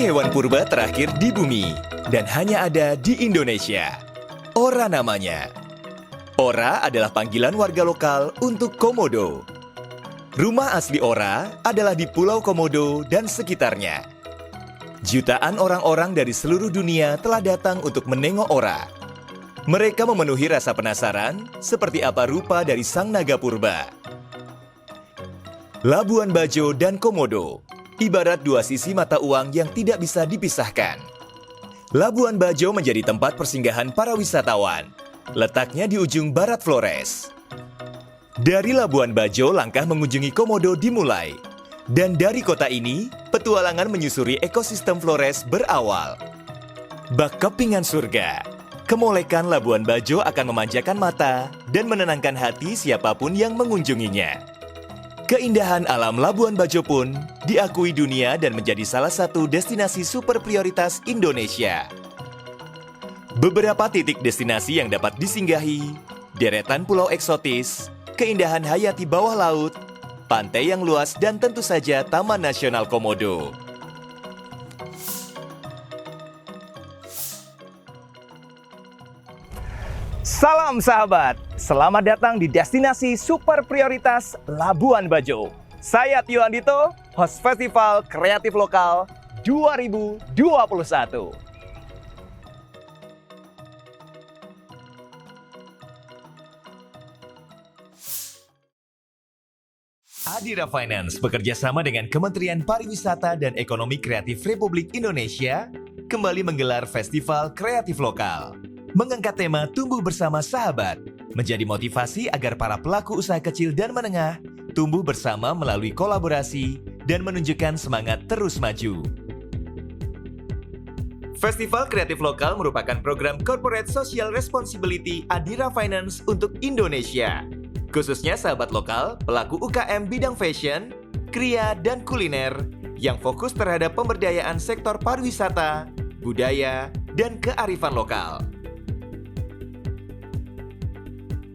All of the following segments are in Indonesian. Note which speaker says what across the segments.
Speaker 1: hewan purba terakhir di bumi dan hanya ada di Indonesia. Ora namanya. Ora adalah panggilan warga lokal untuk komodo. Rumah asli Ora adalah di Pulau Komodo dan sekitarnya. Jutaan orang-orang dari seluruh dunia telah datang untuk menengok Ora. Mereka memenuhi rasa penasaran seperti apa rupa dari sang naga purba. Labuan Bajo dan Komodo ibarat dua sisi mata uang yang tidak bisa dipisahkan. Labuan Bajo menjadi tempat persinggahan para wisatawan. Letaknya di ujung barat Flores. Dari Labuan Bajo, langkah mengunjungi Komodo dimulai. Dan dari kota ini, petualangan menyusuri ekosistem Flores berawal. Bak kepingan surga. Kemolekan Labuan Bajo akan memanjakan mata dan menenangkan hati siapapun yang mengunjunginya. Keindahan alam Labuan Bajo pun diakui dunia dan menjadi salah satu destinasi super prioritas Indonesia. Beberapa titik destinasi yang dapat disinggahi, deretan pulau eksotis, keindahan hayati bawah laut, pantai yang luas, dan tentu saja Taman Nasional Komodo.
Speaker 2: Salam sahabat, selamat datang di destinasi super prioritas Labuan Bajo. Saya Tio Andito, host Festival Kreatif Lokal 2021.
Speaker 1: Adira Finance bekerja sama dengan Kementerian Pariwisata dan Ekonomi Kreatif Republik Indonesia kembali menggelar Festival Kreatif Lokal. Mengangkat tema tumbuh bersama sahabat, menjadi motivasi agar para pelaku usaha kecil dan menengah tumbuh bersama melalui kolaborasi dan menunjukkan semangat terus maju. Festival Kreatif Lokal merupakan program Corporate Social Responsibility Adira Finance untuk Indonesia. Khususnya sahabat lokal, pelaku UKM bidang fashion, kria, dan kuliner yang fokus terhadap pemberdayaan sektor pariwisata, budaya, dan kearifan lokal.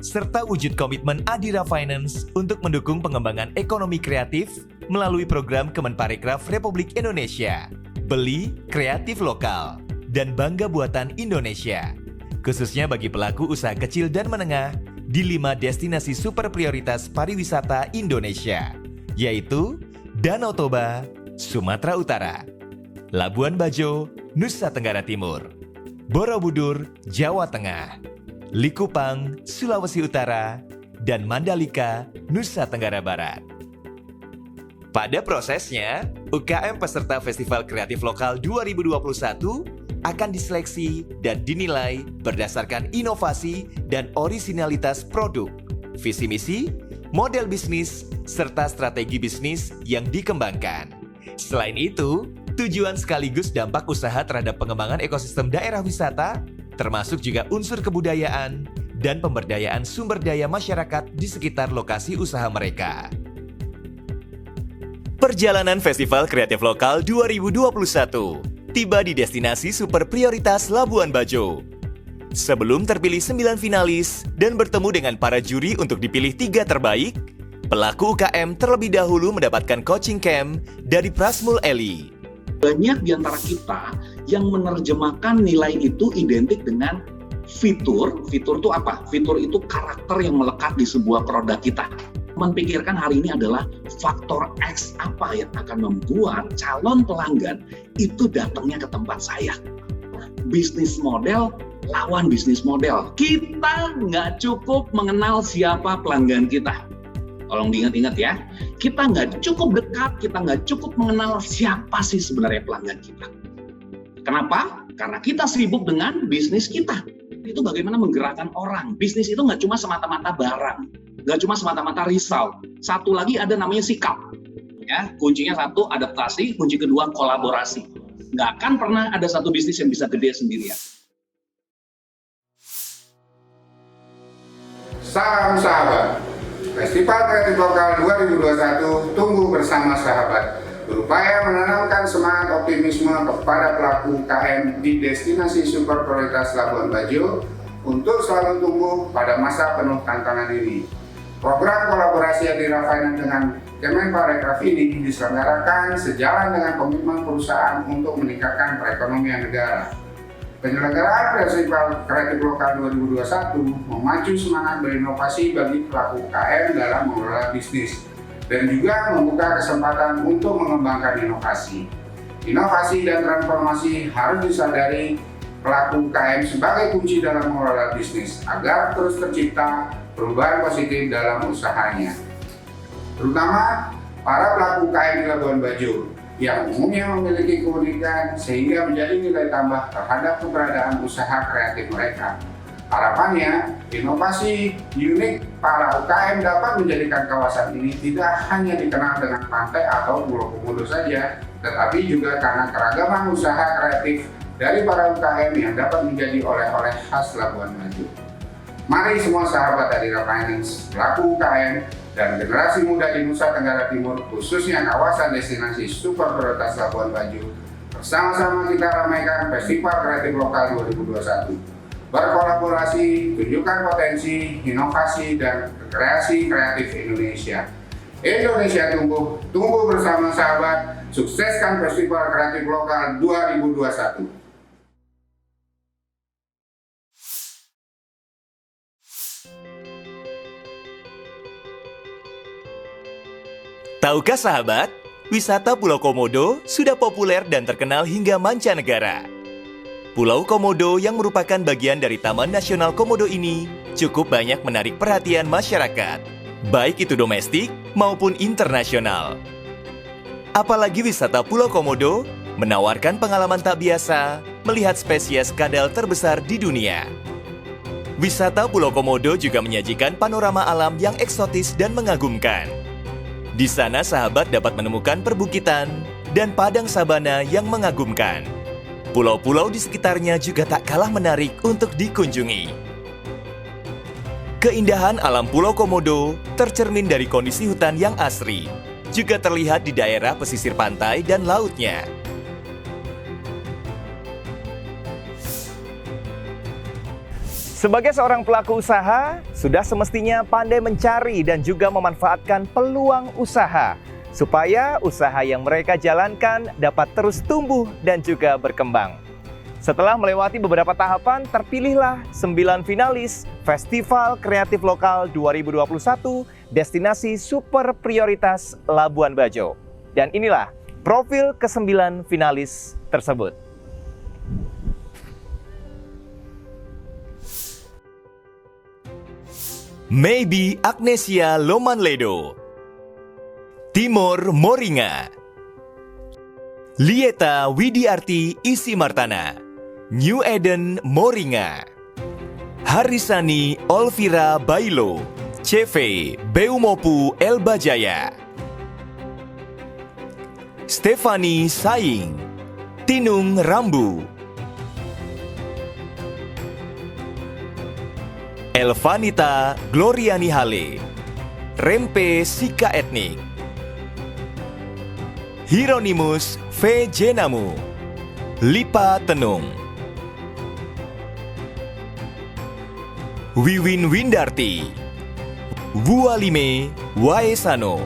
Speaker 1: Serta wujud komitmen Adira Finance untuk mendukung pengembangan ekonomi kreatif melalui program Kemenparekraf Republik Indonesia, Beli Kreatif Lokal, dan Bangga Buatan Indonesia, khususnya bagi pelaku usaha kecil dan menengah di 5 destinasi super prioritas pariwisata Indonesia, yaitu Danau Toba, Sumatera Utara, Labuan Bajo, Nusa Tenggara Timur, Borobudur, Jawa Tengah, Likupang, Sulawesi Utara, dan Mandalika, Nusa Tenggara Barat. Pada prosesnya, UKM peserta Festival Kreatif Lokal 2021 akan diseleksi dan dinilai berdasarkan inovasi dan orisinalitas produk, visi misi, model bisnis, serta strategi bisnis yang dikembangkan. Selain itu, tujuan sekaligus dampak usaha terhadap pengembangan ekosistem daerah wisata, termasuk juga unsur kebudayaan dan pemberdayaan sumber daya masyarakat di sekitar lokasi usaha mereka. Perjalanan Festival Kreatif Lokal 2021 tiba di destinasi super prioritas Labuan Bajo. Sebelum terpilih 9 finalis dan bertemu dengan para juri untuk dipilih 3 terbaik, pelaku UKM terlebih dahulu mendapatkan coaching camp dari Prasmul Eli.
Speaker 3: Banyak di antara kita yang menerjemahkan nilai itu identik dengan fitur. Fitur itu apa? Fitur itu karakter yang melekat di sebuah produk kita. Memikirkan hari ini adalah faktor X apa yang akan membuat calon pelanggan itu datangnya ke tempat saya. Bisnis model lawan bisnis model. Kita nggak cukup mengenal siapa pelanggan kita. Tolong diingat-ingat ya, kita nggak cukup dekat, kita nggak cukup mengenal siapa sih sebenarnya pelanggan kita. Kenapa? Karena kita sibuk dengan bisnis kita. Itu bagaimana menggerakkan orang. Bisnis itu nggak cuma semata-mata barang, nggak cuma semata-mata result. Satu lagi ada namanya sikap. Ya, kuncinya satu, adaptasi, kunci kedua, kolaborasi. Nggak akan pernah ada satu bisnis yang bisa gede sendirian.
Speaker 4: Salam sahabat. Festival Kreatif Lokal 2021 tumbuh bersama sahabat, berupaya menanamkan semangat optimisme kepada pelaku UKM di destinasi super prioritas Labuan Bajo untuk selalu tumbuh pada masa penuh tantangan ini. Program kolaborasi Adira Finance dengan Kemenparekraf ini diselenggarakan sejalan dengan komitmen perusahaan untuk meningkatkan perekonomian negara. Penyelenggaraan Festival Kreatif Lokal 2021 memacu semangat berinovasi bagi pelaku UKM dalam mengelola bisnis dan juga membuka kesempatan untuk mengembangkan inovasi. Inovasi dan transformasi harus disadari pelaku UKM sebagai kunci dalam mengelola bisnis agar terus tercipta perubahan positif dalam usahanya. Terutama para pelaku UKM di Labuan Bajo yang umumnya memiliki keunikan sehingga menjadi nilai tambah terhadap keberadaan usaha kreatif mereka. Harapannya, inovasi unik para UKM dapat menjadikan kawasan ini tidak hanya dikenal dengan pantai atau Pulau Komodo saja, tetapi juga karena keragaman usaha kreatif dari para UKM yang dapat menjadi oleh-oleh khas Labuan Bajo. Mari semua sahabat Adira Finance, pelaku UKM, dan generasi muda di Nusa Tenggara Timur, khususnya kawasan destinasi super prioritas Labuan Bajo, bersama-sama kita ramaikan Festival Kreatif Lokal 2021. Berkolaborasi, tunjukkan potensi, inovasi, dan kreasi kreatif Indonesia. Indonesia tumbuh bersama sahabat, sukseskan Festival Kreatif Lokal 2021.
Speaker 1: Tahukah sahabat, wisata Pulau Komodo sudah populer dan terkenal hingga mancanegara. Pulau Komodo yang merupakan bagian dari Taman Nasional Komodo ini cukup banyak menarik perhatian masyarakat, baik itu domestik maupun internasional. Apalagi wisata Pulau Komodo menawarkan pengalaman tak biasa melihat spesies kadal terbesar di dunia. Wisata Pulau Komodo juga menyajikan panorama alam yang eksotis dan mengagumkan. Di sana sahabat dapat menemukan perbukitan dan padang sabana yang mengagumkan. Pulau-pulau di sekitarnya juga tak kalah menarik untuk dikunjungi. Keindahan alam Pulau Komodo tercermin dari kondisi hutan yang asri, juga terlihat di daerah pesisir pantai dan lautnya.
Speaker 2: Sebagai seorang pelaku usaha, sudah semestinya pandai mencari dan juga memanfaatkan peluang usaha supaya usaha yang mereka jalankan dapat terus tumbuh dan juga berkembang. Setelah melewati beberapa tahapan, terpilihlah 9 finalis Festival Kreatif Lokal 2021 Destinasi Super Prioritas Labuan Bajo. Dan inilah profil ke-9 finalis tersebut.
Speaker 1: Maybe Agnesia Lomanledo, Timur Moringa, Lieta Widiarti Isi Martana, New Eden Moringa, Harisani Olvira Bailo, CV Beumopu Elbajaya, Stefani Saing, Tinung Rambu, Elvanita Gloriani Hale, Rempe Sika Etnik, Hieronymus V. Jenamu, Lipa Tenung, Wiwin Windarti, Wualime Waesano,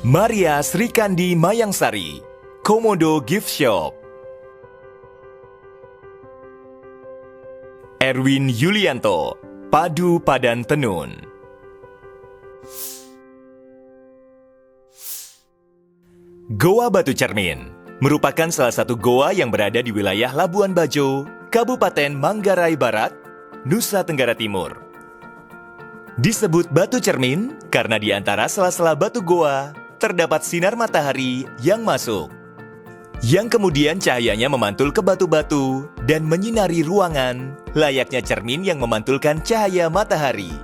Speaker 1: Maria Srikandi Mayangsari, Komodo Gift Shop, Erwin Yulianto, Padu Padan Tenun. Goa Batu Cermin merupakan salah satu goa yang berada di wilayah Labuan Bajo, Kabupaten Manggarai Barat, Nusa Tenggara Timur. Disebut batu cermin karena di antara sela-sela batu goa terdapat sinar matahari yang masuk, yang kemudian cahayanya memantul ke batu-batu dan menyinari ruangan, layaknya cermin yang memantulkan cahaya matahari.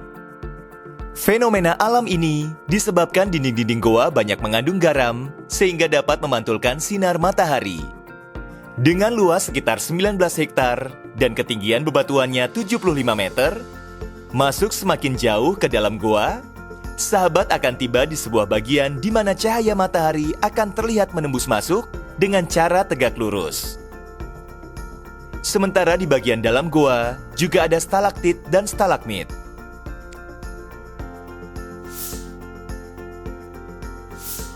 Speaker 1: Fenomena alam ini disebabkan dinding-dinding goa banyak mengandung garam, sehingga dapat memantulkan sinar matahari. Dengan luas sekitar 19 hektar dan ketinggian bebatuannya 75 meter, masuk semakin jauh ke dalam goa, sahabat akan tiba di sebuah bagian di mana cahaya matahari akan terlihat menembus masuk dengan cara tegak lurus. Sementara di bagian dalam goa juga ada stalaktit dan stalagmit.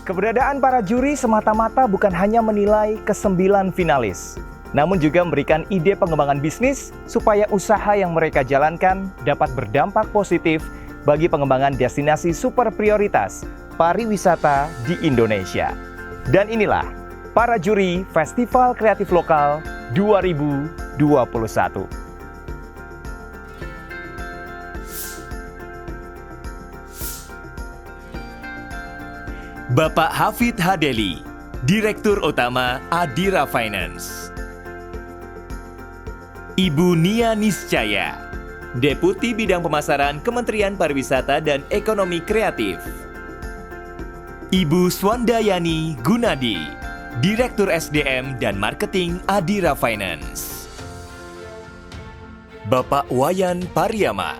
Speaker 2: Keberadaan para juri semata-mata bukan hanya menilai ke-9 finalis, namun juga memberikan ide pengembangan bisnis supaya usaha yang mereka jalankan dapat berdampak positif bagi pengembangan destinasi super prioritas pariwisata di Indonesia. Dan inilah para juri Festival Kreatif Lokal 2021.
Speaker 1: Bapak Hafid Hadeli, Direktur Utama Adira Finance. Ibu Nia Niscaya, Deputi Bidang Pemasaran Kementerian Pariwisata dan Ekonomi Kreatif. Ibu Swandayani Gunadi, Direktur SDM dan Marketing Adira Finance. Bapak Wayan Pariyama,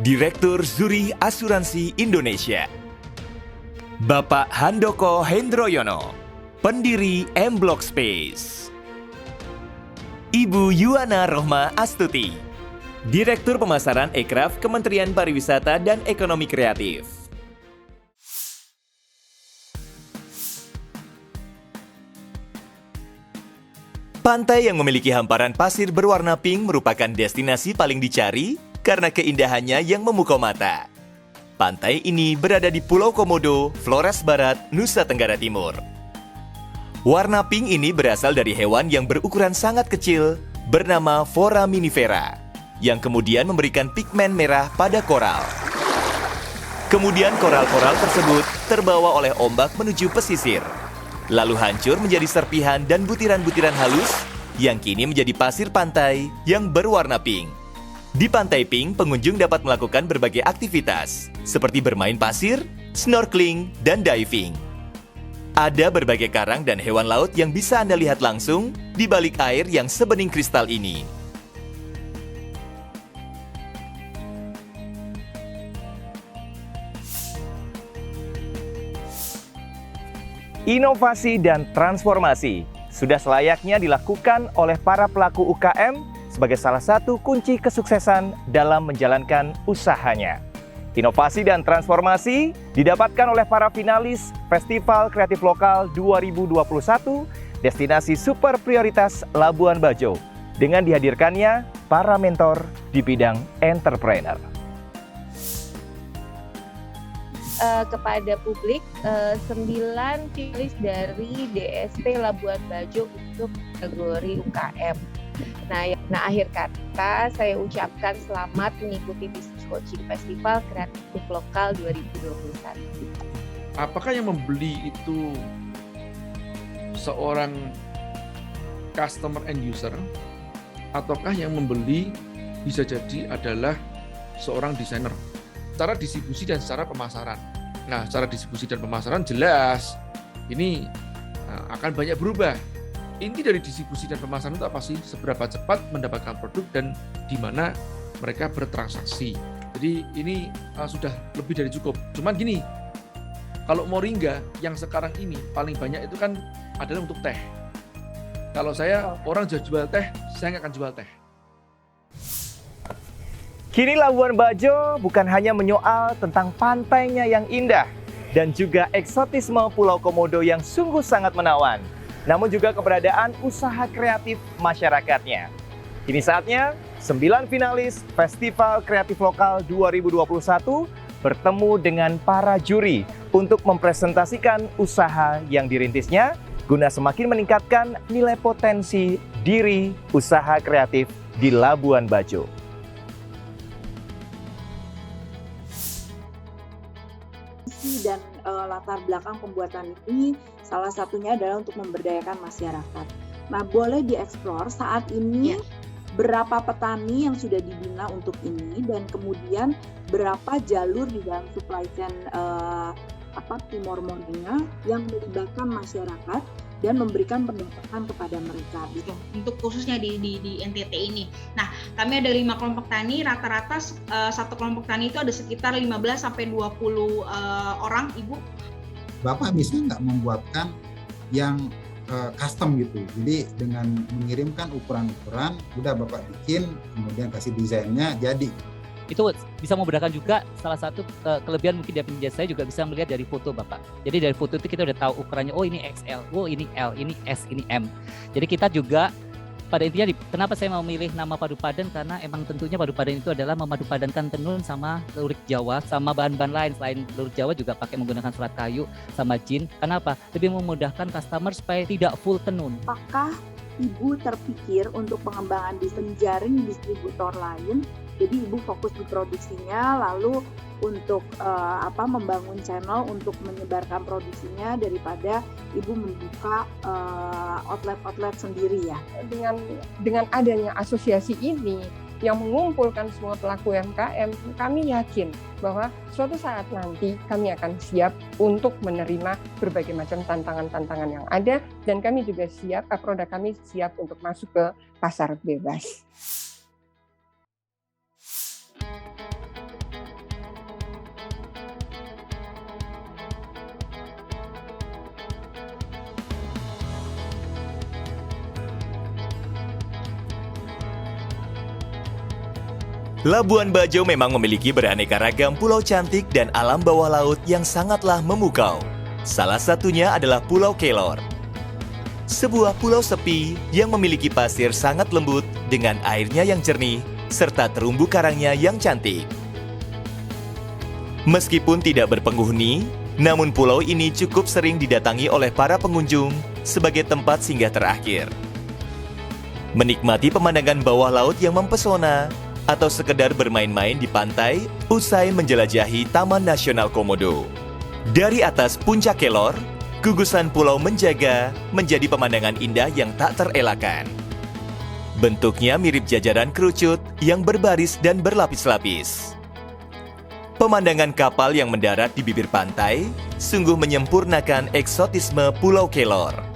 Speaker 1: Direktur Zurich Asuransi Indonesia. Bapak Handoko Hendroyono, pendiri M-Block Space. Ibu Yuana Rohma Astuti, Direktur Pemasaran Ekraf Kementerian Pariwisata dan Ekonomi Kreatif. Pantai yang memiliki hamparan pasir berwarna pink merupakan destinasi paling dicari karena keindahannya yang memukau mata. Pantai ini berada di Pulau Komodo, Flores Barat, Nusa Tenggara Timur. Warna pink ini berasal dari hewan yang berukuran sangat kecil bernama Foraminifera, yang kemudian memberikan pigmen merah pada koral. Kemudian koral-koral tersebut terbawa oleh ombak menuju pesisir, lalu hancur menjadi serpihan dan butiran-butiran halus yang kini menjadi pasir pantai yang berwarna pink. Di Pantai Pink, pengunjung dapat melakukan berbagai aktivitas, seperti bermain pasir, snorkeling, dan diving. Ada berbagai karang dan hewan laut yang bisa Anda lihat langsung di balik air yang sebening kristal ini.
Speaker 2: Inovasi dan transformasi sudah selayaknya dilakukan oleh para pelaku UKM sebagai salah satu kunci kesuksesan dalam menjalankan usahanya. Inovasi dan transformasi didapatkan oleh para finalis Festival Kreatif Lokal 2021 Destinasi Super Prioritas Labuan Bajo dengan dihadirkannya para mentor di bidang entrepreneur.
Speaker 5: Kepada publik 9 finalis dari DSP Labuan Bajo untuk kategori UKM. Nah, akhir kata saya ucapkan selamat mengikuti Business Coaching Festival Kreatif Lokal 2021.
Speaker 6: Apakah yang membeli itu seorang customer end user, ataukah yang membeli bisa jadi adalah seorang desainer? Secara distribusi dan secara pemasaran. Nah, secara distribusi dan pemasaran jelas ini akan banyak berubah. Inti dari distribusi dan pemasaran itu apa sih? Seberapa cepat mendapatkan produk dan di mana mereka bertransaksi. Jadi ini sudah lebih dari cukup. Cuman gini, kalau moringa yang sekarang ini paling banyak itu kan adalah untuk teh. Kalau saya orang jual teh, saya nggak akan jual teh.
Speaker 2: Kini Labuan Bajo bukan hanya menyoal tentang pantainya yang indah dan juga eksotisme Pulau Komodo yang sungguh sangat menawan, namun juga keberadaan usaha kreatif masyarakatnya. Kini saatnya 9 finalis Festival Kreatif Lokal 2021 bertemu dengan para juri untuk mempresentasikan usaha yang dirintisnya guna semakin meningkatkan nilai potensi diri usaha kreatif di Labuan Bajo.
Speaker 7: Dan latar belakang pembuatan ini salah satunya adalah untuk memberdayakan masyarakat. Nah, boleh dieksplor saat ini berapa petani yang sudah dibina untuk ini dan kemudian berapa jalur di dalam supply chain timor moringa yang melibatkan masyarakat dan memberikan pendapatan kepada mereka.
Speaker 8: Untuk khususnya di NTT ini. Nah, kami ada 5 kelompok tani, rata-rata satu kelompok tani itu ada sekitar 15-20 orang, Ibu.
Speaker 9: Bapak bisa nggak membuatkan yang custom gitu, jadi dengan mengirimkan ukuran-ukuran, udah Bapak bikin, kemudian kasih desainnya, jadi.
Speaker 10: Itu bisa memudahkan juga. Salah satu kelebihan mungkin dari penjajah saya juga bisa melihat dari foto Bapak. Jadi dari foto itu kita udah tahu ukurannya, oh ini XL, oh ini L, ini S, ini M. Jadi kita juga pada intinya, kenapa saya mau milih nama padu padan, karena emang tentunya padu padan itu adalah memadupadankan tenun sama lurik Jawa, sama bahan-bahan lain. Selain lurik Jawa juga pakai menggunakan serat kayu sama jin. Kenapa? Lebih memudahkan customer supaya tidak full tenun.
Speaker 7: Apakah Ibu terpikir untuk pengembangan desain jaring distributor lain? Jadi Ibu fokus di produksinya, lalu untuk membangun channel untuk menyebarkan produksinya daripada Ibu membuka outlet-outlet sendiri ya.
Speaker 11: Dengan adanya asosiasi ini yang mengumpulkan semua pelaku UMKM, kami yakin bahwa suatu saat nanti kami akan siap untuk menerima berbagai macam tantangan-tantangan yang ada, dan kami juga siap, produk kami siap untuk masuk ke pasar bebas.
Speaker 1: Labuan Bajo memang memiliki beraneka ragam pulau cantik dan alam bawah laut yang sangatlah memukau. Salah satunya adalah Pulau Kelor. Sebuah pulau sepi yang memiliki pasir sangat lembut dengan airnya yang jernih serta terumbu karangnya yang cantik. Meskipun tidak berpenghuni, namun pulau ini cukup sering didatangi oleh para pengunjung sebagai tempat singgah terakhir. Menikmati pemandangan bawah laut yang mempesona, atau sekedar bermain-main di pantai usai menjelajahi Taman Nasional Komodo. Dari atas puncak Kelor, gugusan pulau Menjaga menjadi pemandangan indah yang tak terelakkan. Bentuknya mirip jajaran kerucut yang berbaris dan berlapis-lapis. Pemandangan kapal yang mendarat di bibir pantai sungguh menyempurnakan eksotisme Pulau Kelor.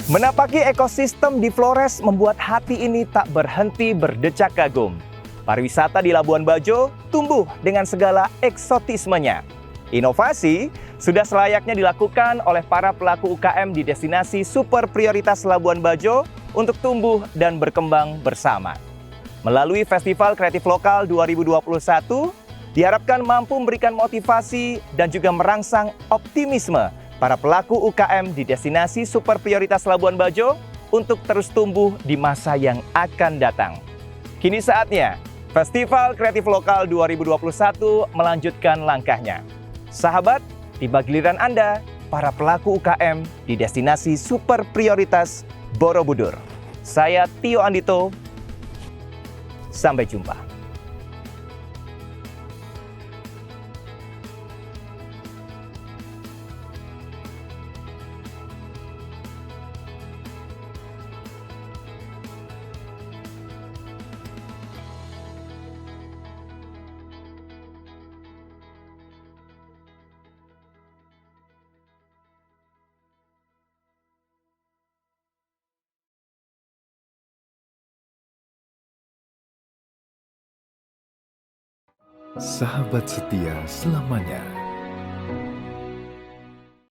Speaker 2: Menapaki ekosistem di Flores membuat hati ini tak berhenti berdecak kagum. Pariwisata di Labuan Bajo tumbuh dengan segala eksotismenya. Inovasi sudah selayaknya dilakukan oleh para pelaku UKM di destinasi super prioritas Labuan Bajo untuk tumbuh dan berkembang bersama. Melalui Festival Kreatif Lokal 2021, diharapkan mampu memberikan motivasi dan juga merangsang optimisme para pelaku UKM di destinasi super prioritas Labuan Bajo untuk terus tumbuh di masa yang akan datang. Kini saatnya Festival Kreatif Lokal 2021 melanjutkan langkahnya. Sahabat, tiba giliran Anda, para pelaku UKM di destinasi super prioritas Borobudur. Saya Tio Andito, sampai jumpa.
Speaker 12: Sahabat setia selamanya.